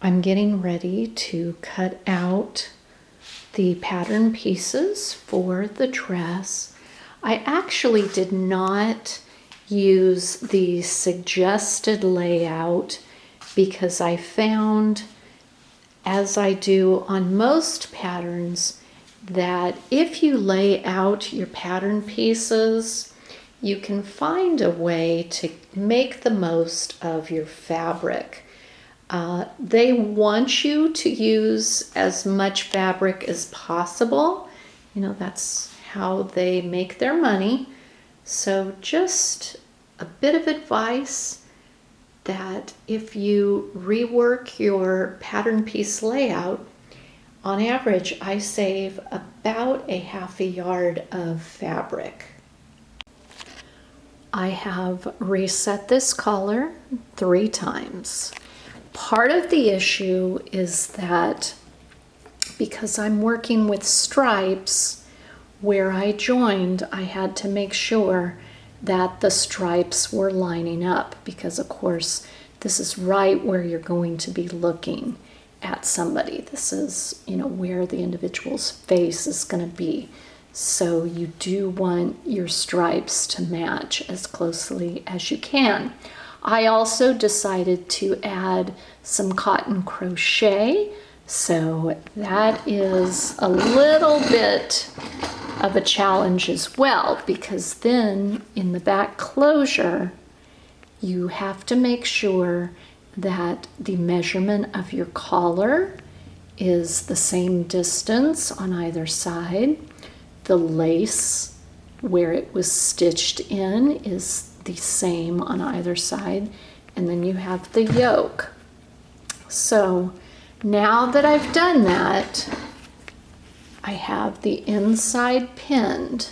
I'm getting ready to cut out the pattern pieces for the dress. I actually did not use the suggested layout because I found, as I do on most patterns, that if you lay out your pattern pieces, you can find a way to make the most of your fabric. They want you to use as much fabric as possible. You know, that's how they make their money. So just a bit of advice that if you rework your pattern piece layout, on average, I save about a half a yard of fabric. I have reset this collar 3 times. Part of the issue is that because I'm working with stripes, where I joined, I had to make sure that the stripes were lining up because, of course, this is right where you're going to be looking at somebody. This is, you know, where the individual's face is going to be. So you do want your stripes to match as closely as you can. I also decided to add some cotton crochet, so that is a little bit of a challenge as well, because then in the back closure, you have to make sure that the measurement of your collar is the same distance on either side. The lace where it was stitched in is the same on either side, and then you have the yoke. So now that I've done that, I have the inside pinned,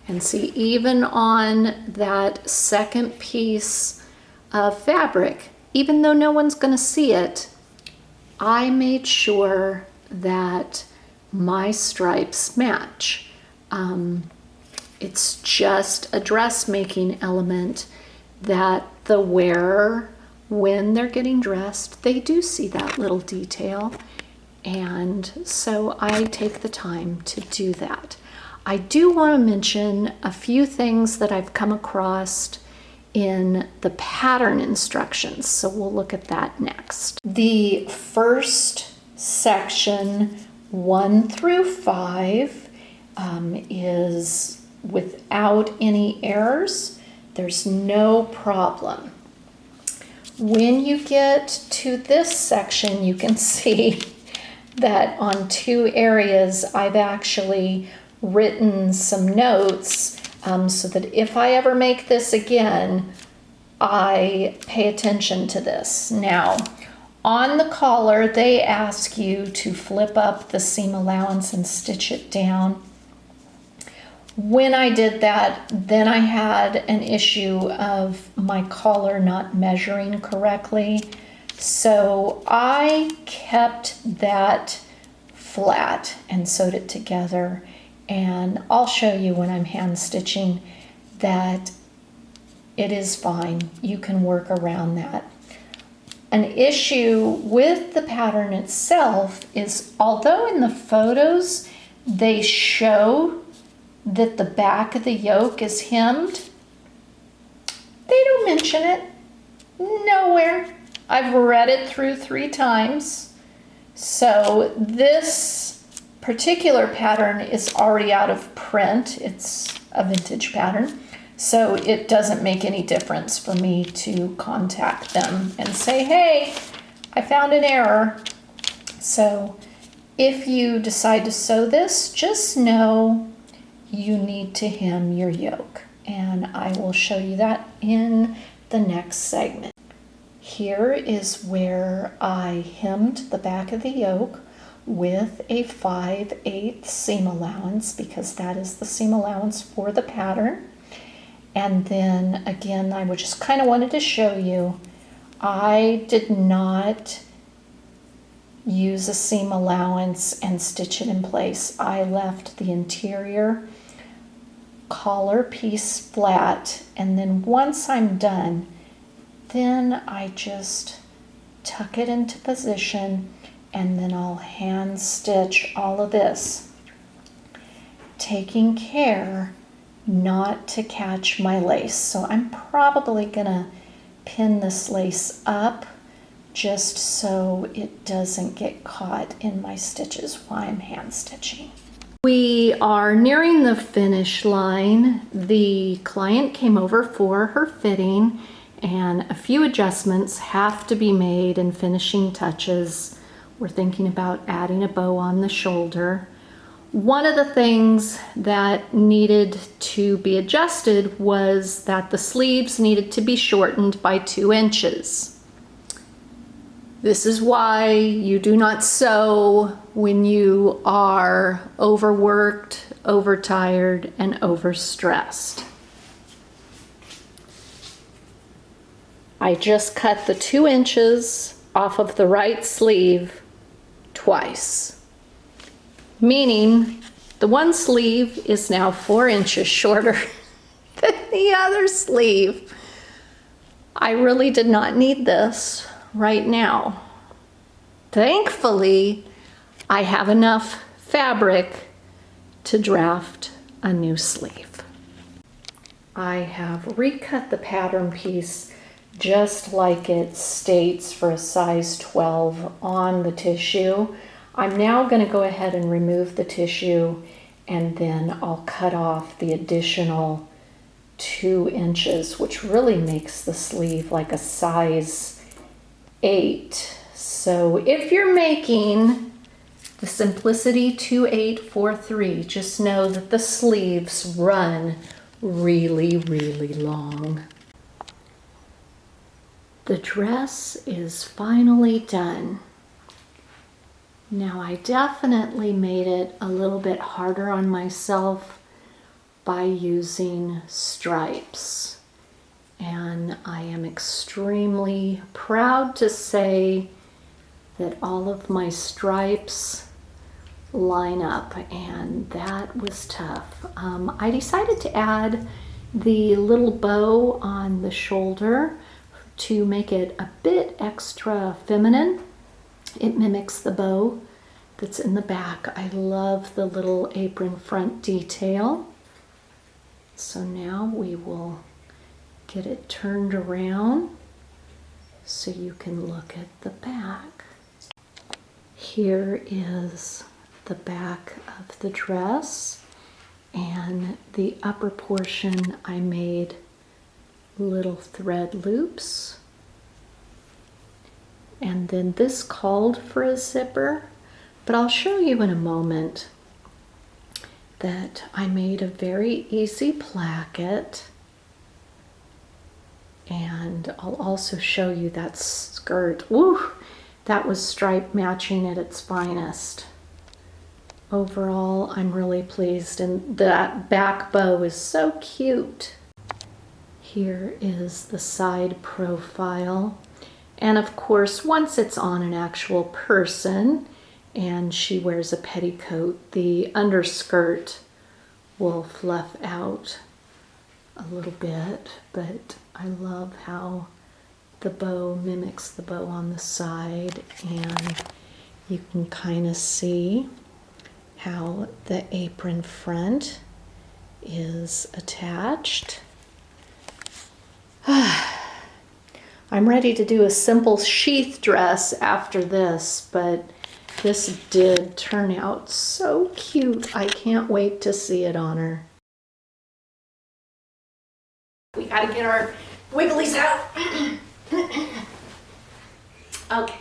and see, even on that second piece of fabric, even though no one's going to see it, I made sure that my stripes match. It's just a dressmaking element that the wearer, when they're getting dressed, they do see that little detail. And so I take the time to do that. I do want to mention a few things that I've come across in the pattern instructions. So we'll look at that next. The first section, 1 through 5, is without any errors. There's no problem. When you get to this section, you can see that on 2 areas I've actually written some notes so that if I ever make this again, I pay attention to this. Now, on the collar, they ask you to flip up the seam allowance and stitch it down. When I did that, then I had an issue of my collar not measuring correctly. So I kept that flat and sewed it together. And I'll show you when I'm hand stitching that it is fine. You can work around that. An issue with the pattern itself is, although in the photos they show that the back of the yoke is hemmed, they don't mention it nowhere. I've read it through 3 times. So this particular pattern is already out of print. It's a vintage pattern. So it doesn't make any difference for me to contact them and say, hey, I found an error. So if you decide to sew this, just know you need to hem your yoke. And I will show you that in the next segment. Here is where I hemmed the back of the yoke with a 5/8 seam allowance, because that is the seam allowance for the pattern. And then again, I just kind of wanted to show you, I did not use a seam allowance and stitch it in place. I left the interior collar piece flat, and then once I'm done, then I just tuck it into position, and then I'll hand stitch all of this, taking care not to catch my lace. So I'm probably gonna pin this lace up just so it doesn't get caught in my stitches while I'm hand stitching. We are nearing the finish line. The client came over for her fitting, and a few adjustments have to be made and finishing touches. We're thinking about adding a bow on the shoulder. One of the things that needed to be adjusted was that the sleeves needed to be shortened by 2 inches. This is why you do not sew when you are overworked, overtired, and overstressed. I just cut the 2 inches off of the right sleeve twice, meaning the one sleeve is now 4 inches shorter than the other sleeve. I really did not need this right now. Thankfully, I have enough fabric to draft a new sleeve. I have recut the pattern piece just like it states for a size 12 on the tissue. I'm now going to go ahead and remove the tissue, and then I'll cut off the additional 2 inches, which really makes the sleeve like a size 8. So if you're making the Simplicity 2843, just know that the sleeves run really, really long. The dress is finally done. Now I definitely made it a little bit harder on myself by using stripes. And I am extremely proud to say that all of my stripes line up, and that was tough. I decided to add the little bow on the shoulder to make it a bit extra feminine. It mimics the bow that's in the back. I love the little apron front detail. So now we will get it turned around so you can look at the back. Here is the back of the dress, and the upper portion I made little thread loops, and then this called for a zipper, but I'll show you in a moment that I made a very easy placket. And I'll also show you that skirt. Woo! That was stripe matching at its finest. Overall, I'm really pleased, and that back bow is so cute. Here is the side profile. And of course, once it's on an actual person and she wears a petticoat, the underskirt will fluff out a little bit, but I love how the bow mimics the bow on the side, and you can kind of see how the apron front is attached. I'm ready to do a simple sheath dress after this, but this did turn out so cute. I can't wait to see it on her. We gotta get our wigglies out. Okay.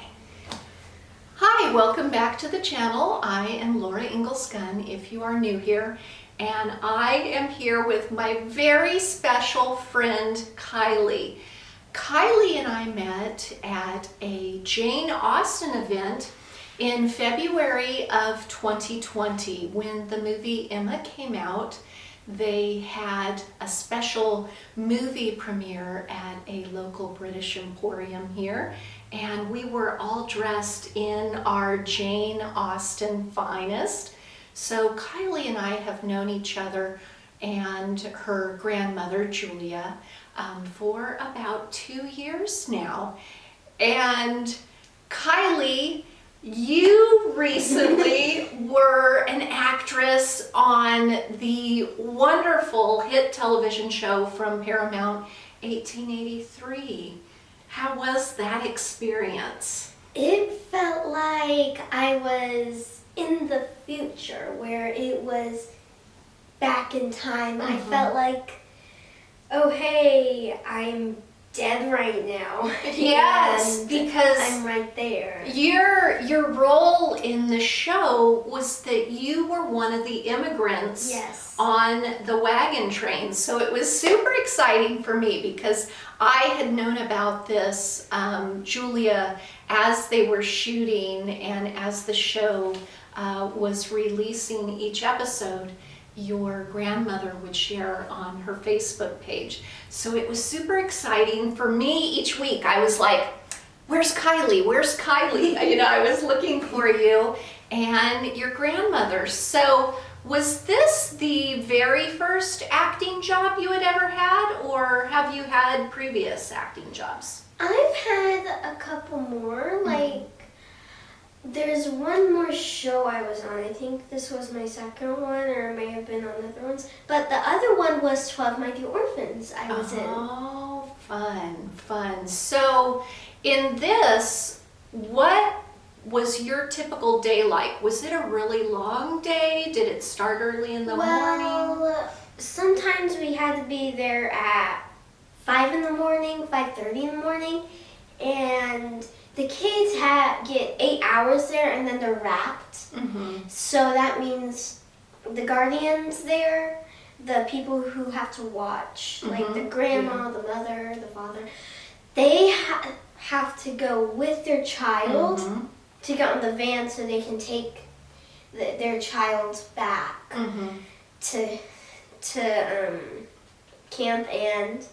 Hi, welcome back to the channel. I am Laura Ingalls Gunn, if you are new here, and I am here with my very special friend, Kiley. Kiley and I met at a Jane Austen event in February of 2020 when the Movie Emma came out. They had a special movie premiere at a local British emporium here, and we were all dressed in our Jane Austen finest. So Kiley and I have known each other and her grandmother, Julia, for about 2 years now. And Kylie, you recently were an actress on the wonderful hit television show from Paramount, 1883. How was that experience? It felt like I was in the future, where it was back in time. I felt like, oh hey, I'm dead right now. Yes, And because I'm right there. your role in the show was that you were one of the immigrants Yes. on the wagon train. So it was super exciting for me because I had known about this, Julia, as they were shooting and as the show was releasing each episode. Your grandmother would share on her Facebook page. So it was super exciting for me each week. I was like, where's Kylie? Where's Kylie? You know, I was looking for you and your grandmother. So was this the very first acting job you had ever had, or have you had previous acting jobs? I've had a couple more, like there's one more show I was on. I think this was my second one, or it may have been on other ones. But the other one was 12 Mighty Orphans I was in. Oh, fun, fun. So in this, what was your typical day like? Was it a really long day? Did it start early in the morning? Well, sometimes we had to be there at 5 in the morning, 5:30 in the morning, and the kids get 8 hours there, and then they're wrapped. So that means the guardians there, the people who have to watch, like the grandma, the mother, the father, they have to go with their child to get on the van so they can take their child back to camp. And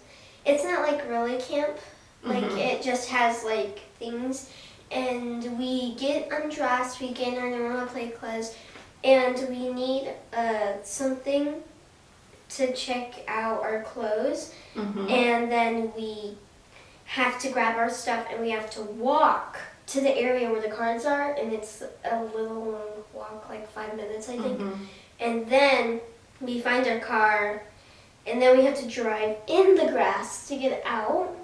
it's not like really camp. Like it just has like things, and we get undressed, we get in our normal play clothes, and we need something to check out our clothes, and then we have to grab our stuff and we have to walk to the area where the cars are, and it's a little long walk, like 5 minutes I think, and then we find our car, and then we have to drive in the grass to get out.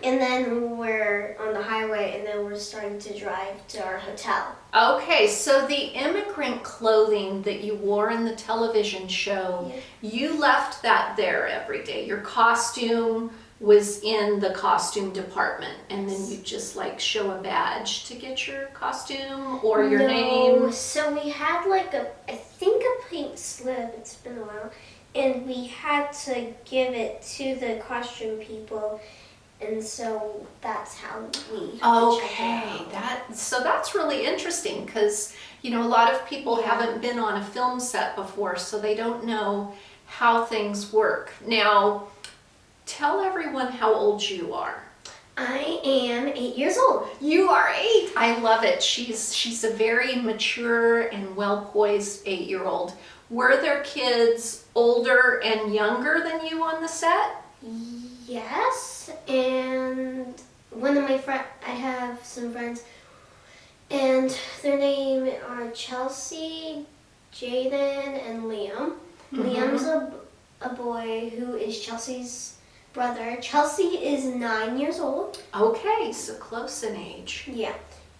And then we're on the highway, and then we're starting to drive to our hotel. Okay, so the immigrant clothing that you wore in the television show, you left that there every day. Your costume was in the costume department, and then you just like show a badge to get your costume or your name? So we had like I think a pink slip, it's been a while, and we had to give it to the costume people. And so that's how we Okay, so that's really interesting because, you know, a lot of people haven't been on a film set before, so they don't know how things work. Now, tell everyone how old you are. I am 8 years old. You are 8. I love it. She's a very mature and well-poised 8-year-old. Were there kids older and younger than you on the set? Yes, and one of my I have some friends, and their name are Chelsea, Jaden, and Liam. Liam's a boy who is Chelsea's brother. Chelsea is 9 years old. Okay, so close in age. Yeah,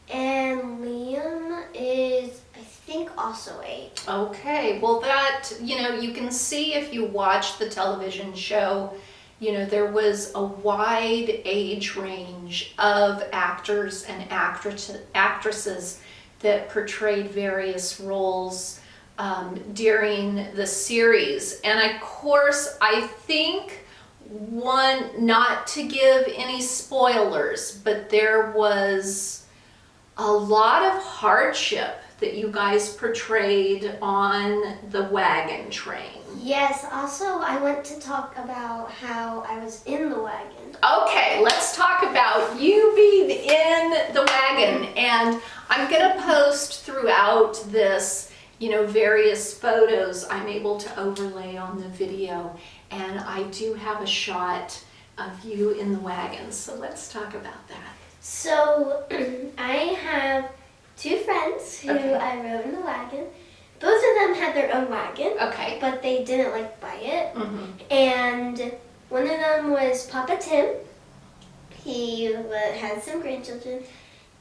and Liam is, I think, also 8. Okay, well that, you know, you can see if you watch the television show, you know, there was a wide age range of actors and actresses that portrayed various roles during the series. And of course, I think not to give any spoilers, but there was a lot of hardship that you guys portrayed on the wagon train. Yes, also I want to talk about how I was in the wagon. Okay, let's talk about you being in the wagon. And I'm gonna post throughout this, you know, various photos I'm able to overlay on the video. And I do have a shot of you in the wagon, so let's talk about that. So I have two friends who Okay. I rode in the wagon. Both of them had their own wagon, Okay. but they didn't like buy it. Mm-hmm. And one of them was Papa Tim. He had some grandchildren,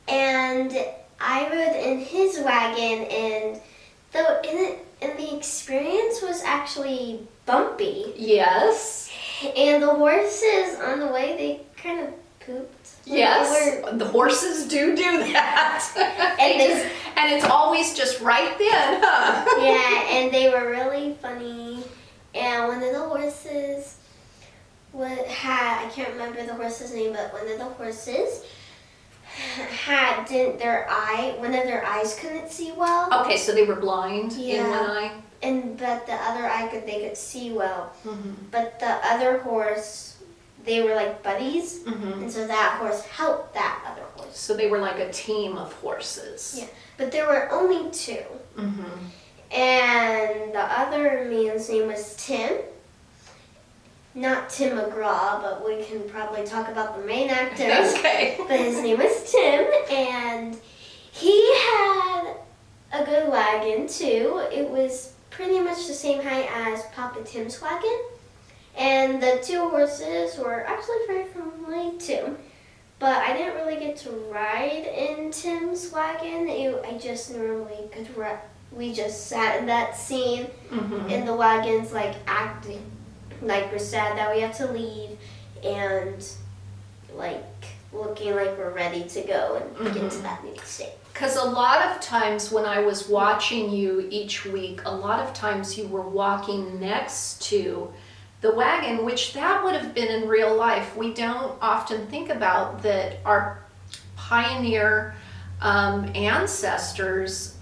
and I rode in his wagon, and the experience was actually bumpy. Yes. And the horses on the way, they kind of pooped. Yes, the horses do that. And it's always just right then, huh? Yeah, and they were really funny. And one of the horses I can't remember the horse's name, but one of the horses one of their eyes couldn't see well. Okay, so they were blind in Yeah. one eye. But the other eye they could see well. Mm-hmm. But the other horse, they were like buddies, Mm-hmm. and so that horse helped that other horse. So they were like a team of horses. Yeah, but there were only two. Mm-hmm. And the other man's name was Tim. Not Tim McGraw, but we can probably talk about the main actors. Okay. But his name was Tim, and he had a good wagon too. It was pretty much the same height as Papa Tim's wagon. And the two horses were actually very friendly too. But I didn't really get to ride in Tim's wagon. I just normally could ride. We just sat in that scene Mm-hmm. in the wagons, like acting like we're sad that we have to leave, and like looking like we're ready to go and get to that next day. Because a lot of times when I was watching you each week, a lot of times you were walking next to the wagon, which that would have been in real life. We don't often think about that our pioneer ancestors,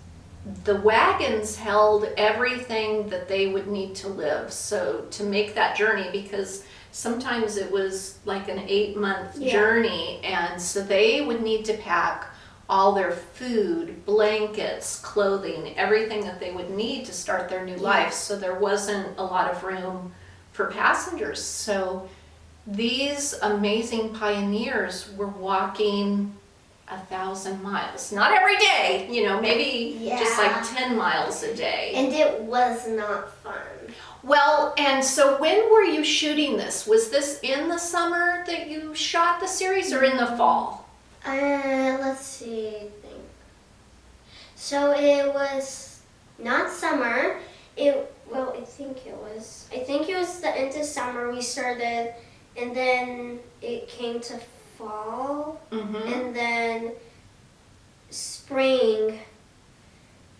the wagons held everything that they would need to live. So to make that journey, because sometimes it was like an 8-month Yeah. journey, and so they would need to pack all their food, blankets, clothing, everything that they would need to start their new life. So there wasn't a lot of room for passengers. So these amazing pioneers were walking 1,000 miles. Not every day, maybe just like 10 miles a day. And it was not fun. Well, and so when were you shooting this? Was this in the summer that you shot the series, or in the fall? Let's see, I think. So it was not summer. I think it was the end of summer we started, and then it came to fall, Mm-hmm. and then spring,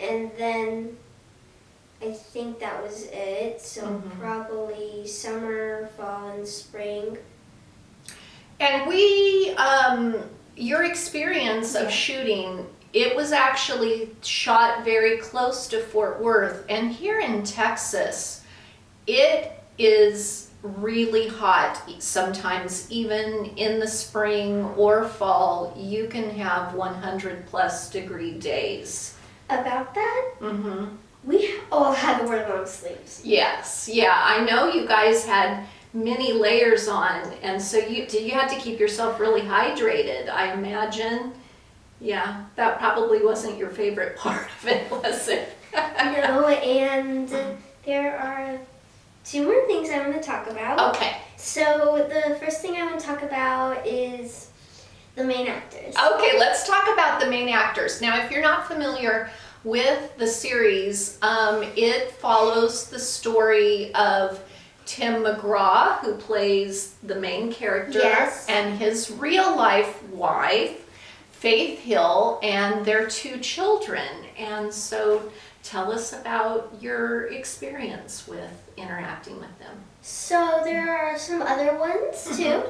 and then I think that was it. So Mhm. probably summer, fall, and spring. And your experience of shooting, it was actually shot very close to Fort Worth. And here in Texas, it is really hot sometimes. Even in the spring or fall, you can have 100+ degree days. About that, Mm-hmm. we all had to wear long sleeves. Yes, yeah, I know you guys had many layers on, and so you had to keep yourself really hydrated, I imagine. Yeah, that probably wasn't your favorite part of it, was it? No, and there are two more things I want to talk about. Okay. So the first thing I want to talk about is the main actors. Okay, let's talk about the main actors. Now, if you're not familiar with the series, it follows the story of Tim McGraw, who plays the main character, Yes. and his real life wife, Faith Hill, and their two children. And so tell us about your experience with interacting with them. So there are some other ones too.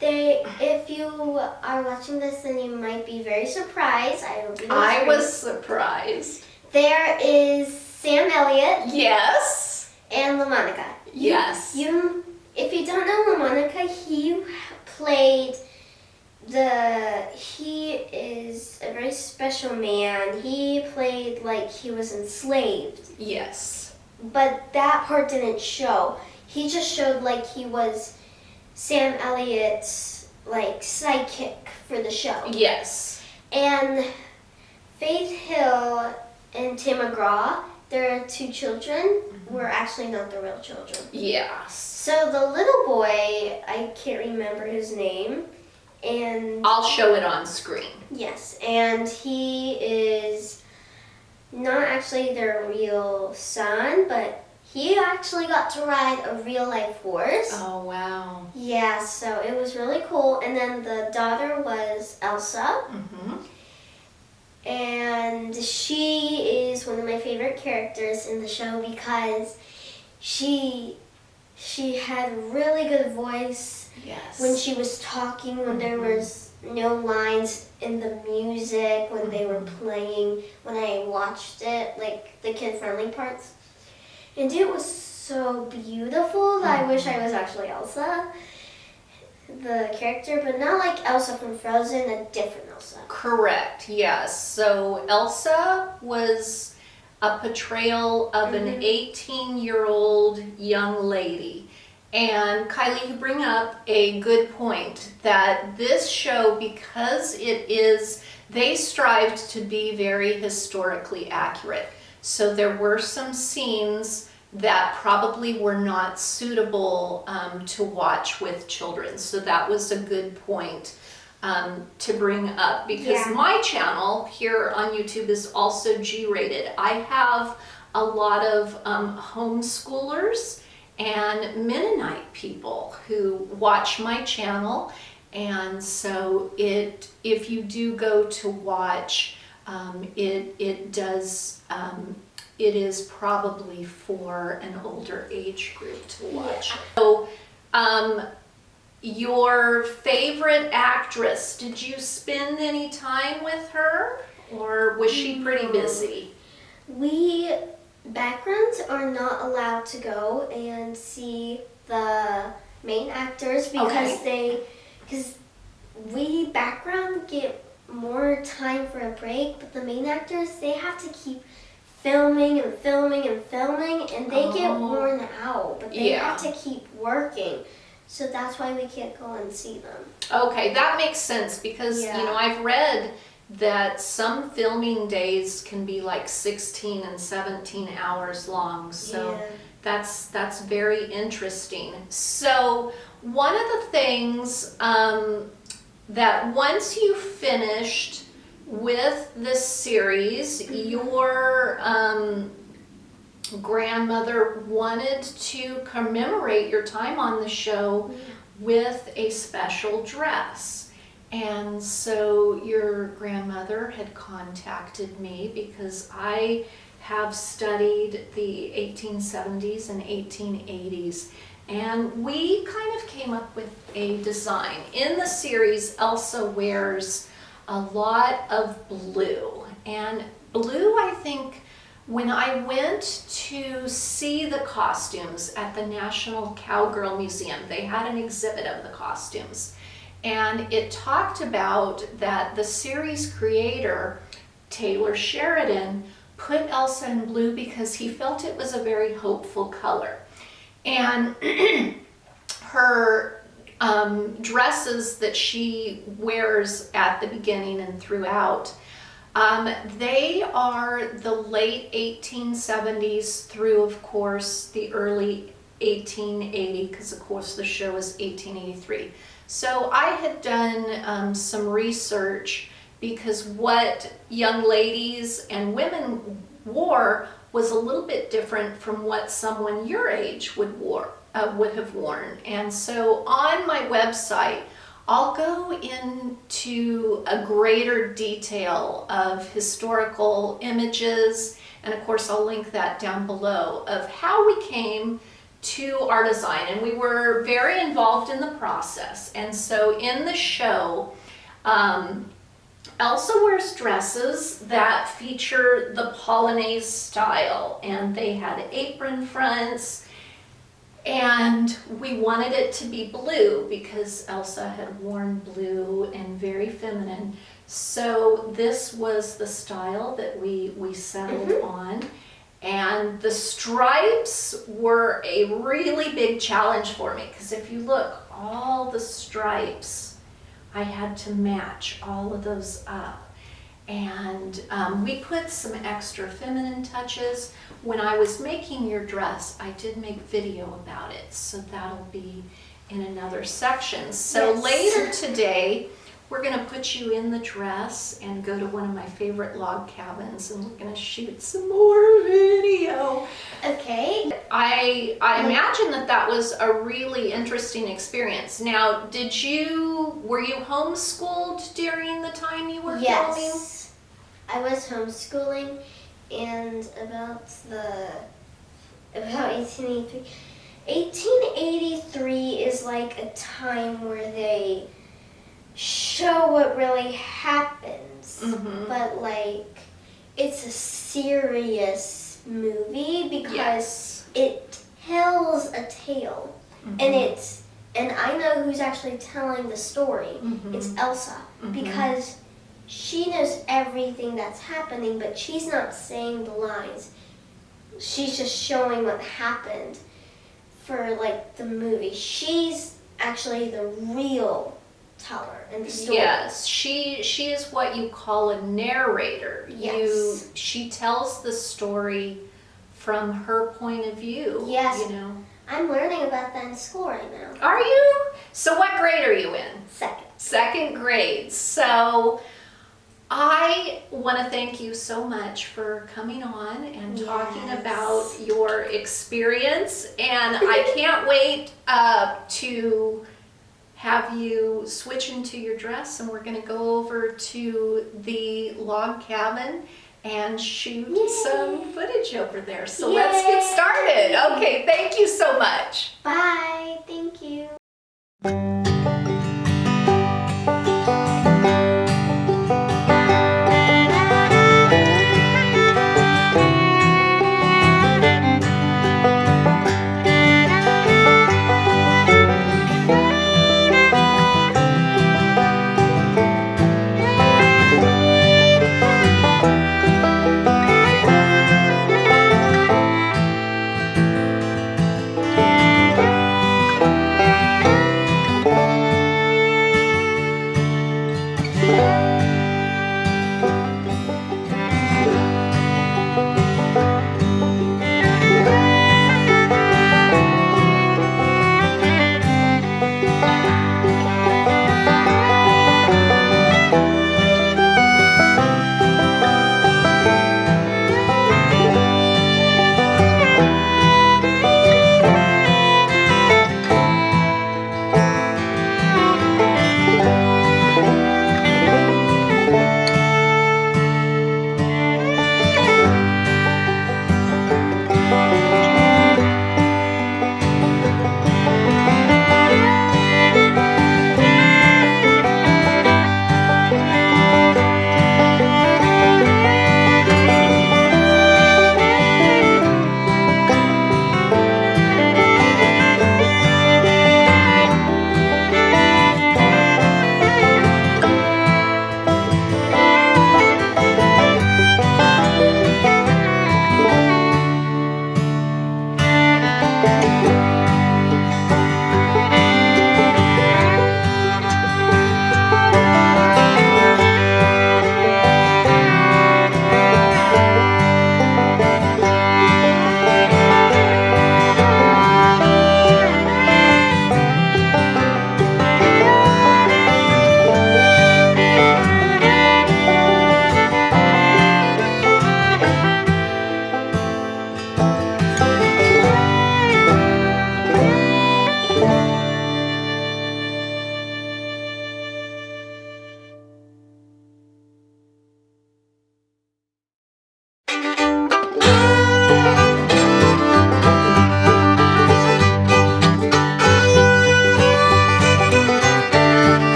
If you are watching this, then you might be very surprised. I was surprised. There is Sam Elliott Yes. and LaMonica. Yes. If you don't know LaMonica, he is a very special man. He played like he was enslaved, Yes. but that part didn't show. He just showed like he was Sam Elliott's like sidekick for the show. Yes. And Faith Hill and Tim McGraw, their 2 children, were actually not the real children. Yes. So the little boy, I can't remember his name, and I'll show it on screen. yes, and he is not actually their real son, but he actually got to ride a real life horse. Oh, wow. Yeah, so it was really cool. And then the daughter was Elsa. Mm-hmm. And she is one of my favorite characters in the show because she had a really good voice Yes. when she was talking, when there was no lines in the music, when they were playing, when I watched it, like the kid-friendly parts. And it was so beautiful that I wish I was actually Elsa, the character, but not like Elsa from Frozen, a different Elsa. Correct, yes. So Elsa was a portrayal of an 18-year-old young lady. And Kylie, you bring up a good point that this show, because they strived to be very historically accurate. So there were some scenes that probably were not suitable to watch with children. So that was a good point to bring up, because my channel here on YouTube is also G-rated. I have a lot of homeschoolers and Mennonite people who watch my channel, and so if you do go to watch, it is probably for an older age group to watch. So, your favorite actress, did you spend any time with her, or was she pretty busy? We backgrounds are not allowed to go and see the main actors because we background get more time for a break, but the main actors, they have to keep filming and filming and filming, and they get worn out, but they have to keep working. So that's why we can't go and see them. Okay, that makes sense, because you know, I've read that some filming days can be like 16 and 17 hours long. So that's very interesting. So one of the things that once you finished with this series, your grandmother wanted to commemorate your time on the show with a special dress. And so your grandmother had contacted me because I have studied the 1870s and 1880s, and we kind of came up with a design. In the series, Elsa wears a lot of blue, and blue, I think, when I went to see the costumes at the National Cowgirl Museum, they had an exhibit of the costumes. And it talked about that the series creator, Taylor Sheridan, put Elsa in blue because he felt it was a very hopeful color. And her dresses that she wears at the beginning and throughout, they are the late 1870s through, of course, the early 1880, because of course the show is 1883. So I had done some research, because what young ladies and women wore was a little bit different from what someone your age would have worn. And so on my website, I'll go into a greater detail of historical images, and of course I'll link that down below, of how we came to our design. And we were very involved in the process. And so in the show, Elsa wears dresses that feature the Polonaise style, and they had apron fronts, and we wanted it to be blue because Elsa had worn blue and very feminine. So this was the style that we settled on. And the stripes were a really big challenge for me, because if you look, all the stripes I had to match all of those up. And we put some extra feminine touches. When I was making your dress, I did make video about it, so that'll be in another section. So Yes. later today, we're gonna put you in the dress and go to one of my favorite log cabins, and we're gonna shoot some more video. Okay. I imagine that was a really interesting experience. Now, were you homeschooled during the time you were filming? Yes. I was homeschooling, and about 1883. 1883 is like a time where they show what really happens, but like it's a serious movie because it tells a tale, and I know who's actually telling the story. It's Elsa, because she knows everything that's happening, but she's not saying the lines. She's just showing what happened for like the movie. She's actually the real teller in the story. Yes, she is what you call a narrator. Yes. She tells the story from her point of view. Yes. You know. I'm learning about that in school right now. Are you? So what grade are you in? Second. Second grade. So I want to thank you so much for coming on and talking about your experience, and I can't wait to have you switch into your dress, and we're going to go over to the log cabin and shoot some footage over there. So let's get started. Okay, thank you so much. Bye. Thank you.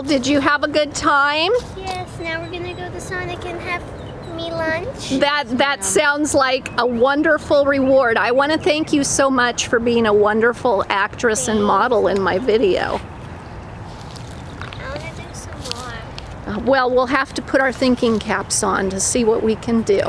Did you have a good time? Yes, now we're gonna go to Sonic and have me lunch. That sounds like a wonderful reward. I want to thank you so much for being a wonderful actress and model in my video. I wanna do some more. Well, we'll have to put our thinking caps on to see what we can do.